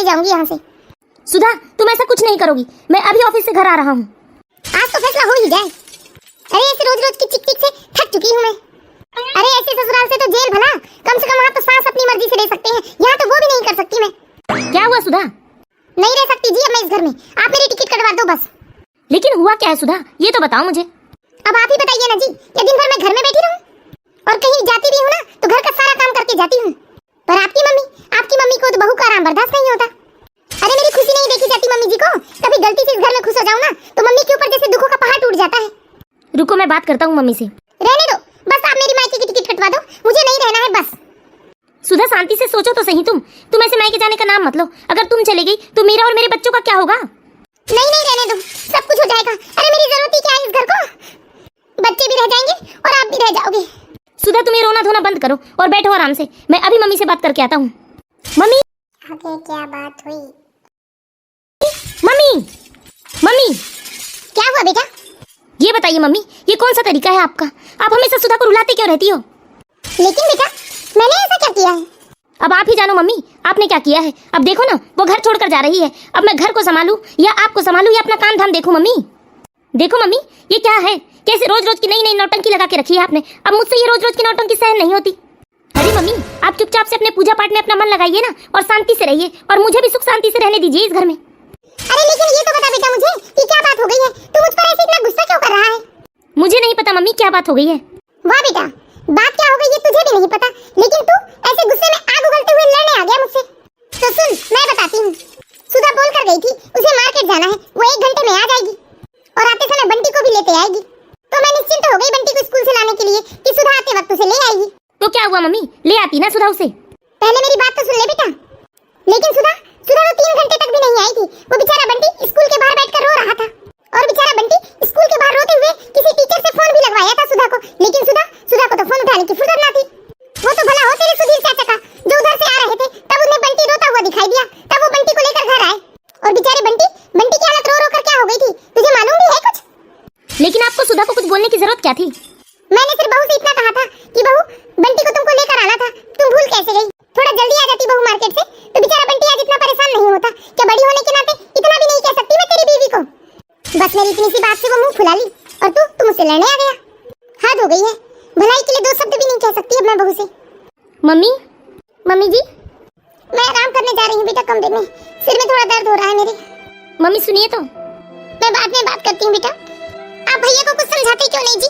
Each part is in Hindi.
जाऊंगी यहाँ से। सुधा, तुम ऐसा कुछ नहीं करोगी। मैं अभी ऑफिस से घर आ रहा हूँ। आज तो फैसला हो ही जाए। अरे ऐसे रोज रोज की चिक चिक से थक चुकी हूँ मैं। अरे ऐसे ससुराल से तो जेल भला, कम से कम वहाँ तो सांस अपनी मर्जी से ले सकते हैं, यहाँ तो वो भी नहीं कर सकती मैं। क्या हुआ सुधा? नहीं रह सकती जी अब मैं इस घर में। आप मेरी टिकट कटवा दो बस। लेकिन हुआ क्या है सुधा, ये तो बताओ मुझे। अब आप ही बताइए ना जी, क्या दिन भर मैं घर में बैठी रहूं? और कहीं जाती भी हूँ ना तो घर का सारा काम करके जाती हूँ। पर आपकी मम्मी को तो बहू का आराम बर्दाश्त नहीं होता। अरे मेरी खुशी नहीं देखी जाती मम्मी जी को। कभी गलती से इस घर में खुश हो जाऊं ना तो मम्मी के ऊपर जैसे दुखों का पहाड़ टूट जाता है। रुको, मैं बात करता हूँ मम्मी से। रहने दो, बस आप मेरी मायके की टिकट कटवा दो, मुझे नहीं रहना है बस। सुधा, शांति से सोचो तो सही। तुम ऐसे मायके जाने का नाम मत लो। अगर तुम चले गई तो मेरा और मेरे बच्चों का क्या होगा? नहीं रहने दो, सब कुछ हो जाएगा। अरे मेरी जरूरत ही क्या है इस घर को? बच्चे भी रह जाएंगे और आप भी रह जाओगे। सुधा, तुम ये रोना धोना बंद करो और बैठो आराम से। मैं अभी मम्मी से बात करके आता हूँ। मम्मी, आगे क्या बात हुई? मम्मी, मम्मी, क्या हुआ बेटा? ये बताइए मम्मी, ये कौन सा तरीका है आपका? आप हमेशा सुधा को रुलाते क्यों रहती हो? लेकिन बेटा मैंने ऐसा क्या किया है? अब आप ही जानो मम्मी, आपने क्या किया है। अब देखो ना, वो घर छोड़कर जा रही है। अब मैं घर को संभालूं या आपको संभालूं या अपना काम धाम देखूं? मम्मी देखो मम्मी, ये क्या है? कैसे रोज रोज की नई नई नौटंकी लगा के रखी है आपने। अब मुझसे ये रोज रोज की नौटंकी सहन नहीं होती। अरे मम्मी, आप चुपचाप से अपने पूजा पाठ में अपना मन लगाइए ना और शांति से रहिए, और मुझे भी सुख शांति से रहने दीजिए इस घर में। अरे लेकिन ये तो बता बेटा मुझे कि क्या बात हो गई है? तू मुझ पर ऐसे इतना गुस्सा क्यों कर रहा है? मुझे नहीं पता मम्मी क्या बात हो गई है। वाह बेटा, बात क्या हो गई ये तुझे भी नहीं पता, लेकिन तू ऐसे गुस्से में आग उगलते हुए लड़ने आ गया मुझसे। तो सुन, मैं बताती हूँ। सुधा बोल कर गई थी उसे मार्केट जाना है, वो 1 घंटे में आ जाएगी और आते समय बंटी को भी लेते आएगी। तो मैं निश्चिंत हो गई बंटी को स्कूल से लाने के लिए कि सुधा आते वक्त उसे ले आएगी। तो क्या हुआ मम्मी, ले आती ना सुधा उसे। पहले मेरी बात तो सुन ले बेटा। लेकिन सुधा तो 3 घंटे तक भी नहीं आई थी। वो बेचारा बंटी स्कूल के बाहर बैठकर रो रहा था, और बेचारा बंटी स्कूल के बाहर रोते हुए किसी टीचर से फोन भी लगवाया था सुधा को, लेकिन सुधा को तो फोन उठाने की फुर्सत ना थी। वो तो भला हो तेरे सुधीर चाचा का, जो उधर से आ रहे थे, तब उन्हें बंटी रोता हुआ दिखाई दिया, तब वो बंटी को लेकर घर आए। और बेचारे बंटी की हालत रो रो कर क्या हो गई थी, तुझे मालूम भी है कुछ? लेकिन आपको सुधा को कुछ बोलने की जरूरत क्या थी? मैंने सिर्फ बहू से इतना कहा था कि बहू, बंटी को तुमको लेकर आना था, तुम भूल कैसे गई? थोड़ा जल्दी आ जाती बहू मार्केट से तो बेचारा बंटी आज इतना परेशान नहीं होता। क्या बड़ी होने के नाते इतना भी नहीं कह सकती मैं तेरी बीवी को? बस मेरी इतनी सी बात से वो मुंह फुला ली और तू मुझसे लड़ने आ गया। हद हो गई है, भलाई के लिए 2 शब्द भी नहीं कह सकती अब मैं बहू से। मम्मी जी, मैं आराम करने जा रही हूँ बेटा कमरे में, सिर में थोड़ा दर्द हो रहा है मेरे। मम्मी सुनिए तो। मैं बाद में बात करती हूँ बेटा। आप भैया को कुछ समझाते क्यों नहीं जी?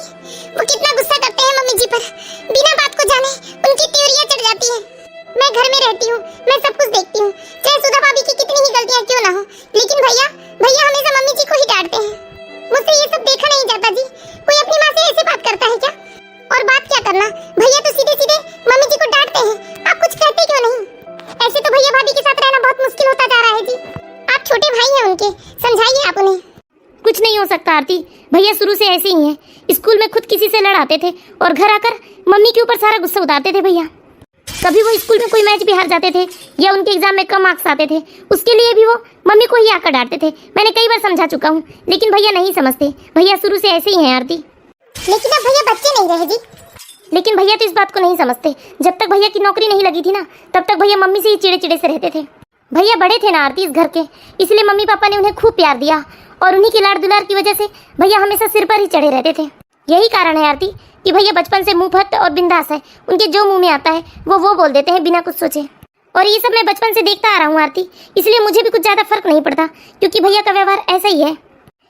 वो कितना गुस्सा करते हैं मम्मी जी पर, बिना बात को जाने उनकी त्योरियां चढ़ जाती हैं। मैं घर में रहती हूँ, मैं सब कुछ देखती हूँ, चाहे सुधा भाभी की कितनी ही गलतियां क्यों ना हो, लेकिन भैया हमेशा मम्मी जी को ही डांटते हैं। मुझसे ये सब देखा नहीं जाता जी। कोई अपनी माँ से ऐसे बात करता है क्या? और बात क्या करना, भैया तो सीधे सीधे मम्मी जी को डांटते हैं। आप कुछ कहते क्यों नहीं? ऐसे तो भैया भाभी के साथ रहना बहुत मुश्किल होता जा रहा है जी। आप छोटे भाई हैं उनके, समझाइए आप उन्हें। कुछ नहीं हो सकता आरती, भैया शुरू से ऐसे ही हैं। स्कूल में खुद किसी से लड़ाते थे और घर आकर मम्मी के ऊपर सारा गुस्सा उतारते थे भैया। कभी वो स्कूल में कोई मैच भी हार जाते थे या उनके एग्जाम में कम मार्क्स आते थे, उसके लिए भी वो मम्मी को ही आकर डांटते थे। मैंने कई बार समझा चुका हूँ, लेकिन भैया नहीं समझते। भैया शुरू से ऐसे ही हैं आरती। लेकिन अब भैया बच्चे नहीं रहे जी। लेकिन भैया तो इस बात को नहीं समझते। जब तक भैया की नौकरी नहीं लगी थी ना, तब तक भैया मम्मी से ही चिड़े चिड़े से रहते थे। भैया बड़े थे ना आरती इस घर के, इसलिए मम्मी पापा ने उन्हें खूब प्यार दिया, और उन्हीं की लाड़ दुलार की वजह से भैया हमेशा सिर पर ही चढ़े रहते थे। यही कारण है आरती कि भैया बचपन से मुंहफट और बिंदास है। उनके जो मुंह में आता है वो बोल देते हैं बिना कुछ सोचे। और ये सब मैं बचपन से देखता आ रहा हूँ आरती, इसलिए मुझे भी कुछ ज्यादा फर्क नहीं पड़ता, क्योंकि भैया का व्यवहार ऐसा ही है।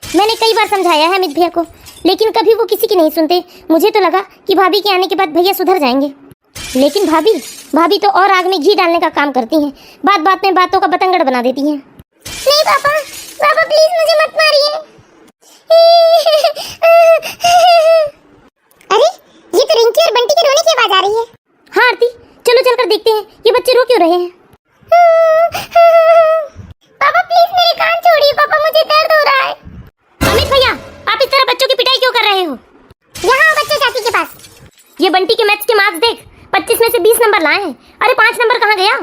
मैंने कई बार समझाया है अमित भैया को, लेकिन कभी वो किसी की नहीं सुनते। मुझे तो लगा कि भाभी के आने के बाद भैया सुधर जाएंगे, लेकिन भाभी तो और आग में घी डालने का काम करती हैं। बात बात में बातों का बतंगड़ बना देती हैं। नहीं पापा प्लीज मुझे मत मारिए। अरे ये तो रिंकी और बंटी के रोने की आवाज आ रही है। हाँ आरती, चलो चलकर देखते हैं ये बच्चे रो क्यों रहे हैं। पापा प्लीज मेरे कान छोड़िए, पापा मुझे दर्द हो रहा है। अमित भैया, आप इस तरह बच्चों की पिटाई क्यों कर रहे हो? यहाँ बच्चे चाची के पास। ये बंटी के मैथ्स के मार्क्स देख, 25 में से 20 नंबर लाए हैं। अरे 5 नंबर कहाँ गया?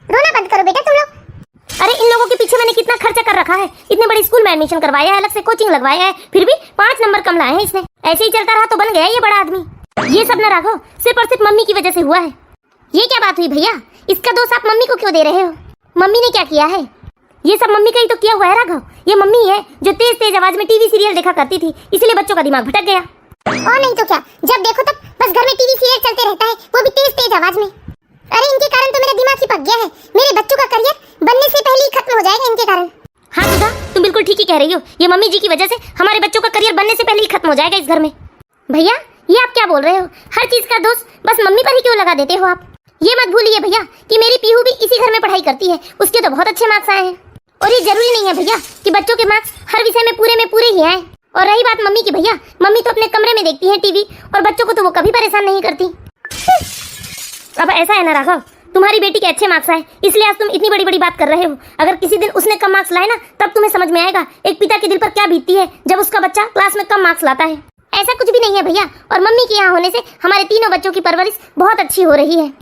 रोना बंद करो बेटा तुम लोग। अरे इन लोगों के पीछे मैंने कितना खर्चा कर रखा है, इतने बड़े स्कूल में एडमिशन करवाया है, अलग से कोचिंग लगवाया है, फिर भी 5 नंबर कम लाए हैं इसने। ऐसे ही चलता रहा तो बन गया ये बड़ा आदमी। ये सब न राघव, सिर्फ और सिर्फ मम्मी की वजह से हुआ है। ये क्या बात हुई भैया, इसका दोष आप मम्मी को क्यों दे रहे हो? मम्मी ने क्या किया है? ये सब मम्मी का ही तो किया हुआ है राघव। ये मम्मी है जो तेज तेज आवाज में टीवी सीरियल देखा करती थी, इसलिए बच्चों का दिमाग भटक गया। और नहीं तो क्या, जब देखो तब बस घर में टीवी सीरियल चलते रहता है, वो भी तेज तेज आवाज में। अरे इनके कारण तो मेरा दिमाग ही पक गया है। मेरे बच्चों का करियर बनने से पहले ही खत्म हो जाएगा इनके कारण। हाँ सुधा, तुम बिल्कुल ठीक ही कह रही हो। ये मम्मी जी की वजह से हमारे बच्चों का करियर बनने से पहले ही खत्म हो जाएगा इस घर में। भैया ये आप क्या बोल रहे हो? हर चीज का दोष बस मम्मी पर ही क्यों लगा देते हो आप? ये मत भूलिए भैया कि मेरी पीहू भी इसी घर में पढ़ाई करती है, उसके तो बहुत अच्छे मार्क्स आए हैं। और ये जरूरी नहीं है भैया कि बच्चों के मार्क्स हर विषय में पूरे ही आए। और रही बात मम्मी की भैया, मम्मी तो अपने कमरे में देखती है टीवी, और बच्चों को तो वो कभी परेशान नहीं करती। अब ऐसा है ना राघव, तुम्हारी बेटी के अच्छे मार्क्स आए इसलिए आज तुम इतनी बड़ी बड़ी बात कर रहे हो। अगर किसी दिन उसने कम मार्क्स लाए ना, तब तुम्हें समझ में आएगा एक पिता के दिल पर क्या बीतती है जब उसका बच्चा क्लास में कम मार्क्स लाता है। ऐसा कुछ भी नहीं है भैया, और मम्मी के यहाँ होने से हमारे तीनों बच्चों की परवरिश बहुत अच्छी हो रही है।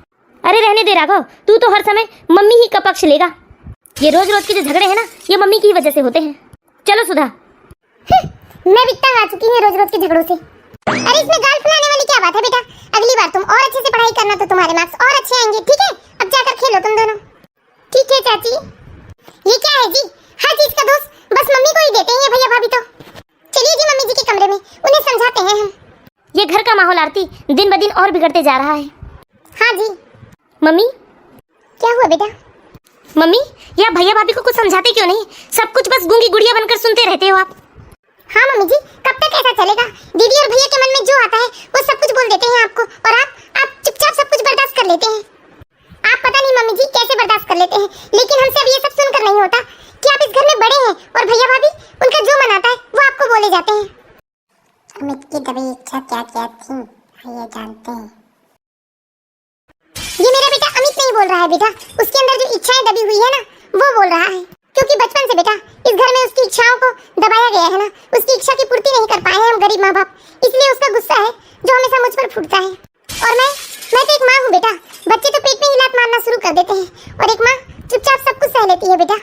अरे रहने दे राघव, तू तो हर समय मम्मी ही का पक्ष लेगा। ये रोज रोज के जो झगड़े हैं ना, ये मम्मी की वजह से होते हैं। चलो सुधा। मैं भी तंग आ चुकी हूँ रोज रोज के झगड़ों से। अरे इसमें गाल फुलाने वाली क्या बात है बेटा? अगली बार तुम और अच्छे से पढ़ाई करना तो तुम्हारे मार्क्स और अच्छे आएंगे, ठीक है? अब जाकर खेलो तुम दोनों। ठीक है चाची। ये क्या है जी, हर चीज का दोष बस मम्मी को ही देते हैं ये भैया भाभी तो। चलिए जी मम्मी जी के कमरे में, उन्हें समझाते हैं हम। ये घर का माहौल आरती दिन ब दिन और बिगड़ते जा रहा है। हाँ जी। मम्मी क्या हुआ बेटा? मम्मी या भैया भाभी को कुछ समझाते क्यों नहीं? सब कुछ बस गूंगी गुड़िया बनकर सुनते रहते हो आप। हाँ मम्मी जी, कब तक ऐसा चलेगा? दीदी और भैया के मन में जो आता है वो सब कुछ बोल देते हैं आपको, और आप चुपचाप सब कुछ बर्दाश्त कर लेते हैं। आप पता नहीं मम्मी जी कैसे बर्दाश्त कर लेते हैं, लेकिन हमसे अब ये सब सुनकर नहीं होता कि आप इस घर में बड़े हैं और भैया भाभी उनका जो मन आता है वो आपको बोले जाते हैं। अमित की दबी इच्छा क्या क्या थी ये जानते हैं। ये मेरा बेटा अमित नहीं बोल रहा है बेटा, उसके अंदर जो इच्छाएं दबी हुई है ना वो बोल रहा है। क्योंकि बचपन से बेटा इस घर में उसकी इच्छाओं को दबाया गया है ना, उसकी इच्छा की पूर्ति नहीं कर पाए हैं हम गरीब माँ बाप, इसलिए उसका गुस्सा है जो हमेशा मुझ पर फूटता है। और मैं तो एक माँ हूँ बेटा, बच्चे तो पेट में ही लात मारना शुरू कर देते हैं और एक माँ चुपचाप सब कुछ सह लेती है बेटा।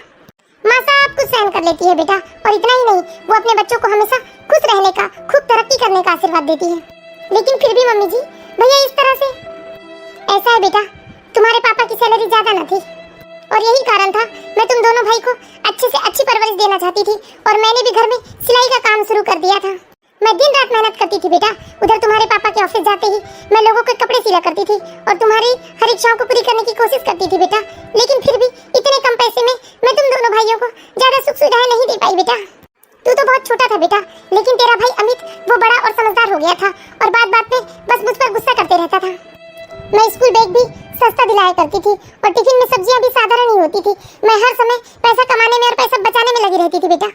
माँ सब कुछ सहन कर लेती है बेटा, और इतना ही नहीं, वो अपने बच्चों को हमेशा खुश रहने का, खूब तरक्की करने का आशीर्वाद देती है। लेकिन फिर भी मम्मी जी भैया इस तरह से, ऐसा है बेटा तुम्हारे पापा की सैलरी ज्यादा न थी, और यही कारण था मैं तुम दोनों भाई को अच्छे से अच्छी परवरिश देना चाहती थी, और मैंने भी घर में सिलाई का काम शुरू कर दिया था। मैं दिन रात मेहनत करती थी बेटा, उधर तुम्हारे पापा के ऑफिस जाते ही मैं लोगों के कपड़े सिला करती थी और तुम्हारी हर इच्छाओं को पूरी करने की कोशिश करती थी बेटा। लेकिन फिर भी इतने कम पैसे में मैं तुम दोनों भाइयों को ज्यादा सुख सुविधाएं नहीं दे पाई बेटा। तू तो बहुत छोटा था बेटा, लेकिन तेरा भाई अमित वो बड़ा और समझदार हो गया था और बात में बस मुझ पर गुस्सा करते रहता था। मैं स्कूल बैग भी सस्ता दिलाया करती थी और टिफिन में सब्जियां भी साधारण ही होती थी। मैं हर समय पैसा कमाने में और पैसा बचाने में लगी रहती थी बेटा।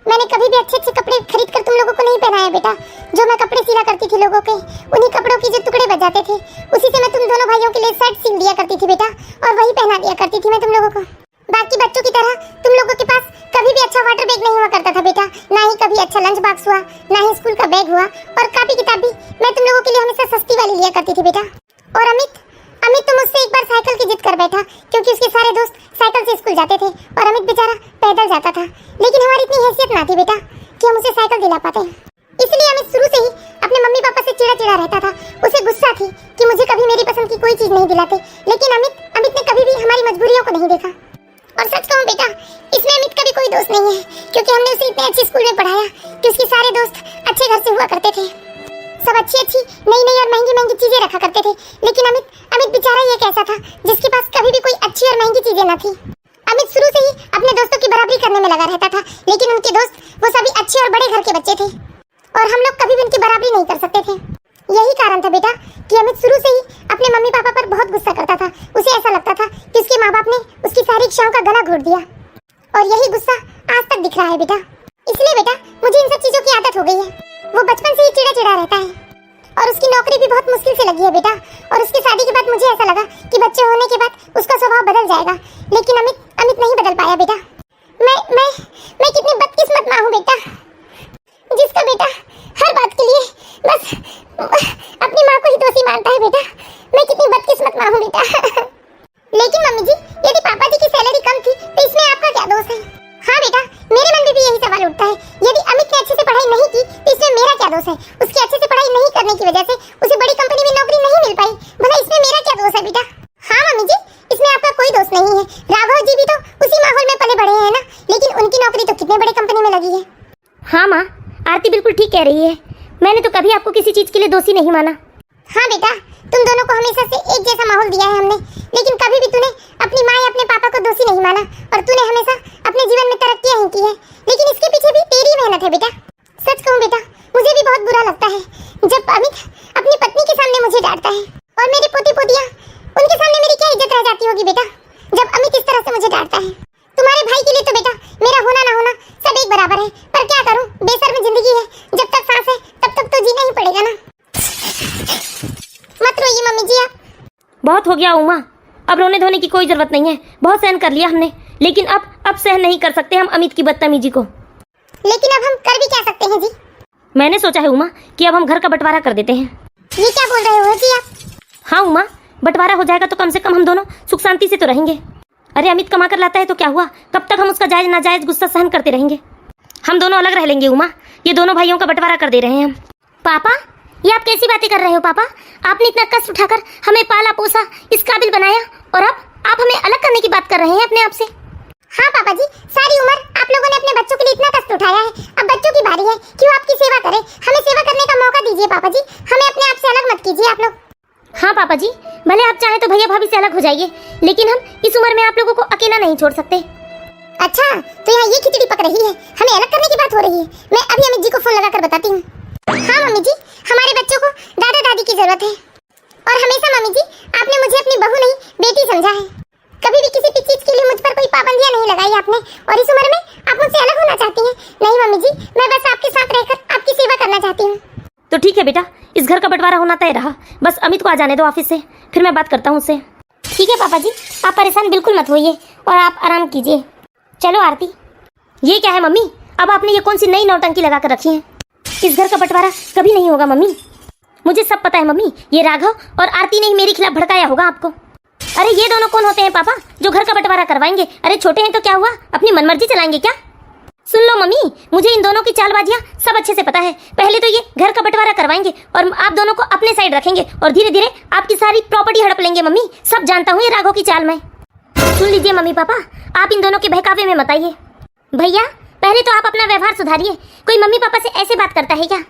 मैंने कभी भी अच्छे कपड़े खरीद कर तुम लोगों को नहीं पहनाया बेटा। जो मैं कपड़े सिला करती थी लोगों के, उन्हीं कपड़ों की जो टुकड़े बच जाते थे उसी से मैं तुम दोनों भाइयों के लिए शर्ट सिल दिया करती थी बेटा, और वही पहना दिया करती थी मैं तुम लोगों को। बाकी बच्चों की तरह तुम लोगों के पास कभी भी अच्छा वाटर बैग नहीं हुआ करता था बेटा, ना ही कभी अच्छा लंच बॉक्स हुआ, ना ही स्कूल का बैग हुआ, और कॉपी किताब भी मैं तुम लोगों के लिए हमेशा सस्ती वाली लिया करती थी बेटा। और अमित तो मुझसे एक बार साइकिल की जिद कर बैठा, क्योंकि उसके सारे दोस्त साइकिल से स्कूल जाते थे और अमित बेचारा पैदल जाता था। लेकिन हमारी इतनी हैसियत ना थी बेटा कि हम उसे साइकिल दिला पाते। इसलिए अमित शुरू से ही अपने मम्मी पापा से चिड़ा रहता था। उसे गुस्सा थी कि मुझे कभी मेरी पसंद की कोई चीज नहीं दिलाते, लेकिन अमित ने कभी भी हमारी मजबूरियों को नहीं देखा। और सच कहूं बेटा, इसमें अमित का भी कोई दोष नहीं है, क्योंकि हमने उसे इतने अच्छे स्कूल में पढ़ाया कि उसके सारे दोस्त अच्छे घर से हुआ करते थे, सब अच्छी नई और महंगी चीजें रखा करते थे। लेकिन अमित बेचारा ये कैसा था जिसके पास कभी भी कोई अच्छी और महंगी चीजें न थी। अमित शुरू से ही अपने दोस्तों की बराबरी करने में लगा रहता था, लेकिन उनके दोस्त वो सभी अच्छे और बड़े घर के बच्चे थे और हम लोग कभी भी उनकी बराबरी नहीं कर सकते थे। यही कारण था बेटा कि अमित शुरू से ही अपने मम्मी पापा पर बहुत गुस्सा करता था। उसे ऐसा लगता था कि उसके माँ बाप ने उसकी सारी इच्छाओं का गला घोट दिया, और यही गुस्सा आज तक दिख रहा है बेटा। इसलिए बेटा मुझे इन सब चीजों की आदत हो गई है। वो बचपन से ही चिड़ा रहता है, और उसकी नौकरी भी बहुत मुश्किल से लगी है बेटा। और उसकी शादी के बाद मुझे ऐसा लगा कि बच्चे होने के बाद उसका स्वभाव बदल जाएगा, लेकिन अमित नहीं बदल पाया बेटा। मैं कितनी बदकिस्मत माँ हूँ बेटा, जिसका बेटा हर बात के लिए बस अपनी माँ को ही दोषी मानता है बेटा। मैं कितनी बदकिस्मत माँ हूँ बेटा। लेकिन मम्मी जी, यदि पापा जी की सैलरी कम थी तो इसमें आपका क्या दोष है? हाँ बेटा, मेरे मन में भी यही सवाल उठता है, यदि अमित ने अच्छे से पढ़ाई नहीं की तो इसमें मेरा क्या दोष है? उसकी अच्छे से पढ़ाई नहीं करने की वजह से उसे बड़ी कंपनी में नौकरी नहीं मिल पाई, भला इसमें मेरा क्या दोष है बेटा? हाँ मम्मी जी, इसमें आपका कोई दोष नहीं है। राघव जी भी तो कह रही है, मैंने तो कभी आपको किसी चीज के लिए दोषी नहीं माना। हाँ बेटा, तुम दोनों को हमेशा से एक जैसा माहौल दिया है हमने, लेकिन कभी भी तूने अपनी माँ या अपने पापा को दोषी नहीं माना और तूने हमेशा अपने जीवन में तरक्कियां ही की है। लेकिन इसके पीछे भी तेरी मेहनत है बेटा। सच कहूँ बेटा, मुझे भी बहुत बुरा लगता है जब अमित अपनी पत्नी के सामने मुझे डांटता है, और मेरे पोते पोतियां उनके सामने मेरी क्या इज्जत रह जाती होगी बेटा जब अमित इस तरह से मुझे डांटता है। तुम्हारे भाई के लिए तो बेटा मेरा होना ना होना सब एक बराबर है, पर क्या करूं, बेशर्म जिंदगी है, जब तक सांस है तब तक तो जीना ही पड़ेगा ना। मत रोइए मम्मी जी आप। बहुत हो गया उमा, अब रोने धोने की कोई जरूरत नहीं है, बहुत सहन कर लिया हमने, लेकिन अब सहन नहीं कर सकते हम अमित की बदतमीजी को। लेकिन अब हम कर भी क्या सकते हैं जी? मैंने सोचा है उमा कि अब हम घर का बंटवारा कर देते हैं। ये क्या बोल रहे हो जी आप? हाँ उमा, बंटवारा हो जाएगा तो कम से कम हम दोनों सुख शांति से तो रहेंगे। अरे अमित कमा कर लाता है तो क्या हुआ, कब तक हम उसका जायज नाजायज गुस्सा सहन करते रहेंगे? हम दोनों अलग रह लेंगे उमा, ये दोनों भाइयों का बंटवारा कर दे रहे हैं हम। पापा, ये आप कैसी बातें कर रहे हो पापा? आपने इतना कष्ट उठाकर हमें पाला पोसा, इस काबिल बनाया, और अब आप हमें अलग करने की बात कर रहे हैं अपने आप से? हाँ पापा जी, सारी उम्र आप लोगों ने अपने बच्चों के लिए इतना कष्ट उठाया है, अब बच्चों की बारी है कि वो आपकी सेवा करें। हमें सेवा करने का मौका दीजिए पापा जी, हमें अपने आप से अलग मत कीजिए आप लोग। हाँ पापा जी, भले आप चाहें तो भैया भाभी से अलग हो जाइए, लेकिन हम इस उम्र में आप लोगों को अकेला नहीं छोड़ सकते। अच्छा, तो यहाँ ये खिचड़ी पक रही है, हमें अलग करने की बात हो रही है। मैं अभी अमित जी को फोन लगाकर बताती हूँ। हाँ मम्मी जी, हमारे बच्चों को दादा दादी की जरूरत है, और हमेशा मम्मी जी आपने मुझे अपनी बहू नहीं बेटी समझा है। कभी भी किसी भी चीज के लिए मुझ पर कोई पाबंदियां नहीं लगाई आपने, और इस उम्र में आप मुझसे अलग होना चाहती हैं। नहीं मम्मी जी, मैं बस आपके साथ रहकर आपकी सेवा करना चाहती हूँ। तो ठीक है बेटा, इस घर का बंटवारा होना तय रहा, बस अमित को आ जाने दो ऑफिस से, फिर मैं बात करता हूँ उससे। ठीक है पापा जी, आप परेशान बिल्कुल मत होइए और आप आराम कीजिए। चलो आरती। ये क्या है मम्मी, अब आपने ये कौन सी नई नौटंकी लगा कर रखी है? इस घर का बंटवारा कभी नहीं होगा मम्मी, मुझे सब पता है मम्मी। ये राघव और आरती ने ही मेरे खिलाफ भड़काया होगा आपको। अरे ये दोनों कौन होते हैं पापा जो घर का बंटवारा करवाएंगे? अरे छोटे हैं तो क्या हुआ, अपनी मनमर्जी चलाएंगे क्या? सुन लो मम्मी, मुझे इन दोनों की चालबाजियां सब अच्छे से पता है। पहले तो ये घर का बंटवारा करवाएंगे और आप दोनों को अपने साइड रखेंगे, और धीरे धीरे आपकी सारी प्रॉपर्टी हड़प लेंगे। मम्मी सब जानता हूँ ये राघव की चाल में। सुन लीजिए मम्मी पापा, आप इन दोनों के बहकावे में मत आइए। भैया पहले तो आप अपना व्यवहार सुधारिए, कोई मम्मी पापा से ऐसे बात करता है क्या?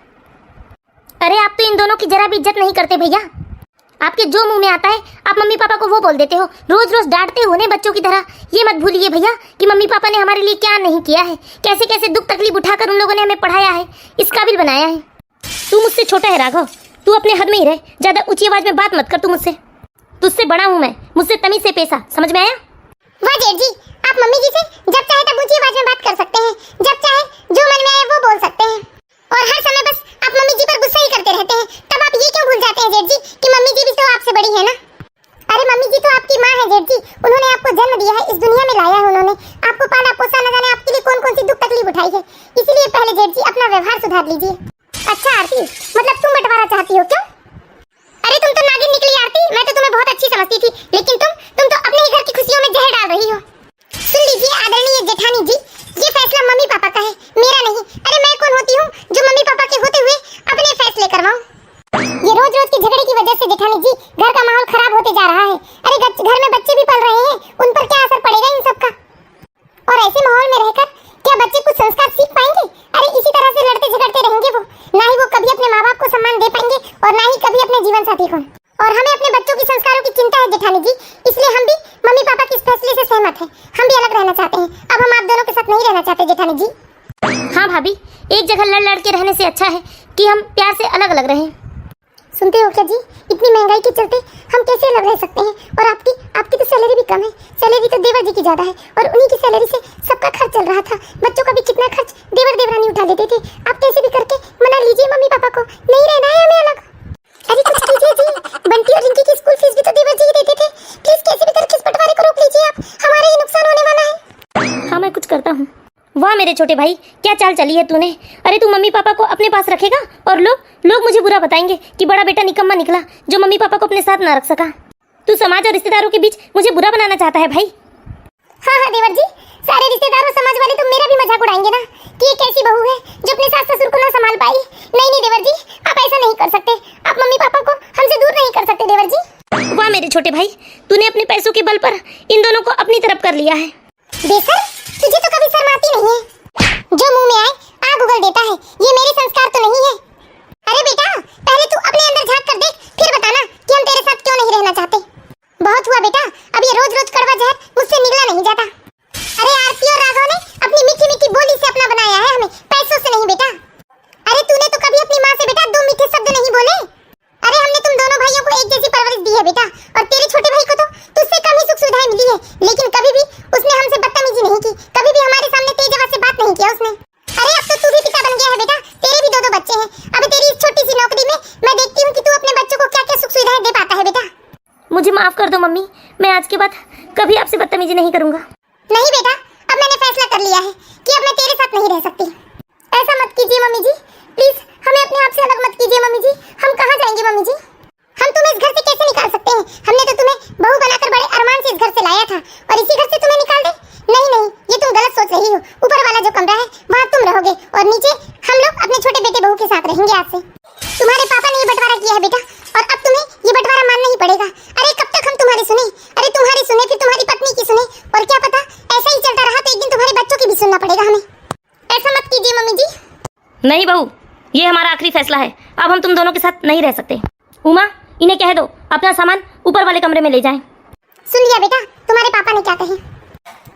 अरे आप तो इन दोनों की जरा भी इज्जत नहीं करते भैया, आपके जो मुंह में आता है आप मम्मी पापा को वो बोल देते हो, रोज रोज डांटते हो उन्हें बच्चों की तरह। ये मत भूलिए भैया कि मम्मी पापा ने हमारे लिए क्या नहीं किया है, कैसे कैसे दुख तकलीफ उठाकर उन लोगों ने हमें पढ़ाया है, इस काबिल बनाया है। तू मुझसे छोटा है राघव, तू अपने हद में ही रह, ज्यादा ऊंची आवाज में बात मत कर तू मुझसे। तुझसे बड़ा हूँ मैं, मुझसे तमीज से पेश आ, समझ में आया? वाह जेठ जी, आप मम्मी जी से जब चाहे तब ऊंची आवाज में बात कर सकते हैं, जब चाहे जो मन में आए वो बोल सकते हैं, और हर समय बस आप मम्मी जी पर गुस्सा ही करते रहते हैं। तब आप ये क्यों भूल जाते हैं जेठ जी कि मम्मी जी भी तो आपसे बड़ी है ना? अरे मम्मी जी तो आपकी माँ है जेठ जी, उन्होंने आपको जन्म दिया है, इस दुनिया में लाया है, उन्होंने आपको पाला पोसा, न जाने आपके लिए कौन कौन सी दुख तकलीफ उठाई है। इसलिए पहले जेठ जी अपना व्यवहार सुधार लीजिए। अच्छा आरती, मतलब तुम बंटवारा चाहती हो क्यों? अरे तुम तो नागिन निकली आरती, मैं तो तुम्हें बहुत अच्छी समझती थी, लेकिन तुम तो अपने ही घर की खुशियों में जहर डाल रही हो। सुन लीजिए आदरणीय जेठानी जी, ये फैसला मम्मी पापा का है, मेरा नहीं। अरे मैं कौन होती हूँ जो मम्मी पापा के होते हुए अपने फैसले करवाऊं? ये रोज रोज की झगड़े की वजह से जेठानी जी घर का माहौल खराब होते जा रहा है। अरे घर में बच्चे भी पल रहे हैं, उन पर क्या असर पड़ेगा इन सब का? और ऐसे माहौल में रहकर क्या बच्चे कुछ संस्कार सीख पाएंगे? अरे इसी तरह से लड़ते झगड़ते रहेंगे वो, ना ही वो कभी अपने माँ बाप को सम्मान दे पाएंगे और ना ही कभी अपने जीवन साथी को। और हमें अपने बच्चों की संस्कारों की चिंता है जेठानी जी, इसलिए हम भी मम्मी पापा के इस फैसले से सहमत हैं। हम भी अलग रहना चाहते हैं, अब हम आप दोनों के साथ नहीं रहना चाहते जेठानी जी। हाँ भाभी, एक जगह लड़ लड़ के रहने से अच्छा है कि हम प्यार से अलग अलग रहें। सुनते हो क्या जी, इतनी महंगाई के चलते हम कैसे अलग रह सकते हैं? और आपकी तो सैलरी भी कम है, सैलरी तो देवर जी की ज्यादा है, और उन्हीं की सैलरी से सबका खर्च चल रहा था। बच्चों का भी कितना खर्च देवर देवरानी उठा लेते थे। आप कैसे भी करके मना लीजिए मम्मी पापा को, नहीं रहना है हमें अलग। अरे कुछ कीजिए जी, बंटी और रिंकी की स्कूल फीस भी तो देवर जी ही देते थे। प्लीज कैसे भी करके इस बंटवारे को रोक लीजिए आप, हमारा ही नुकसान होने वाला है। हाँ मैं कुछ करता हूँ। वाह मेरे छोटे भाई, क्या चाल चली है तूने। अरे तू मम्मी पापा को अपने पास रखेगा और लोग मुझे बुरा बताएंगे कि बड़ा बेटा निकम्मा निकला जो मम्मी पापा को अपने साथ ना रख सका। तू समाज और रिश्तेदारों के बीच मुझे बुरा बनाना चाहता है भाई। हाँ देवर जी, सारे रिश्तेदार और समाज वाले तो मेरा भी मजाक उड़ाएंगे ना कि ये कैसी बहू है जो अपने सास ससुर को ना संभाल पाई। नहीं देवर जी, आप ऐसा नहीं कर सकते, आप मम्मी पापा को हमसे दूर नहीं कर सकते देवर जी। वाह मेरे छोटे भाई, तूने अपने पैसों के बल पर इन दोनों को अपनी तरफ कर लिया है। बेसर, तुझे तो कभी शर्म आती नहीं है, जो मुंह में आए क्या गूगल देता है, ये मेरे संस्कार तो नहीं है। अरे बेटा, पहले तू अपने अंदर झांक कर देख, फिर बताना कि हम तेरे साथ क्यों नहीं रहना चाहते। बहुत हुआ बेटा, अब ये रोज रोज कड़वा जहर मुझसे निगला नहीं जाता। अरे आरती और राघव ने अपनी मीठी मीठी बोली से अपना बनाया है हमें, पैसों से नहीं बेटा। अरे तूने तो कभी अपनी माँ से बेटा दो मीठे शब्द नहीं बोले। अरे हमने तुम दोनों भाइयों को एक जैसी परवरिश दी है बेटा, और तेरे छोटे भाई को तो तुझसे कम ही सुख सुविधाएं मिली है, लेकिन कभी भी उसने हमसे बदतमीजी नहीं की, कभी भी हमारे सामने तेज आवाज से बात नहीं किया उसने। अरे अब तो तू भी पिता बन गया है बेटा, तेरे भी दो बच्चे हैं। अब तेरी इस छोटी सी नौकरी में मैं देखती हूँ कि तू अपने बच्चों को क्या क्या सुख सुविधाएं दे पाता है बेटा। मुझे माफ कर दो मम्मी, मैं आज के बाद कभी आपसे बदतमीजी नहीं करूंगा। नहीं बेटा, अब मैंने फैसला कर लिया है कि अब मैं तेरे साथ नहीं रह सकती। ऐसा मत कीजिए मम्मी जी, प्लीज हमें अपने आप से अलग मत कीजिए मम्मी जी। हम कहाँ जाएंगे मम्मी जी? हम तुम्हें इस घर से कैसे निकाल सकते हैं? हमने तो तुम्हें बहू बनाकर बड़े अरमान से इस घर से लाया था, और इसी घर से तुम्हें निकाल दे? नहीं नहीं, ये तुम गलत सोच रही हो। ऊपर वाला जो कमरा है वहाँ तुम रहोगे, और नीचे हम लोग अपने छोटे बेटे बहू के साथ रहेंगे आज से। तुम्हारे पापा ने ये बंटवारा किया है बेटा, और अब तुम्हें ये बंटवारा मानना ही पड़ेगा। अरे कब तक हम तुम्हारी सुने? अरे तुम्हारी सुने, फिर तुम्हारी पत्नी की सुने, और क्या पता ऐसा ही चलता रहा तो एक दिन तुम्हारे बच्चों की भी सुनना पड़ेगा हमें। ऐसा मत कीजिए मम्मी जी। नहीं बहू, ये हमारा आखिरी फैसला है, अब हम तुम दोनों के साथ नहीं रह सकते। उमा, इन्हें कह दो अपना सामान ऊपर वाले कमरे में ले जाएं। सुन लिया बेटा तुम्हारे पापा ने क्या कहे?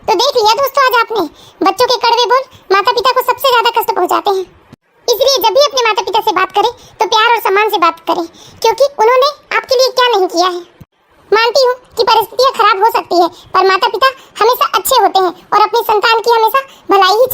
तो देख लिया दोस्तों, आज आपने बच्चों के कड़वे बोल माता पिता को सबसे ज्यादा कष्ट पहुंचाते हैं। इसलिए जब भी अपने माता पिता से बात करें तो प्यार और सम्मान से बात करें, क्योंकि उन्होंने आपके लिए क्या नहीं किया है। मानती हूँ कि परिस्थितियाँ खराब हो सकती है, पर माता पिता हमेशा अच्छे होते हैं और अपनी संतान की हमेशा भलाई ही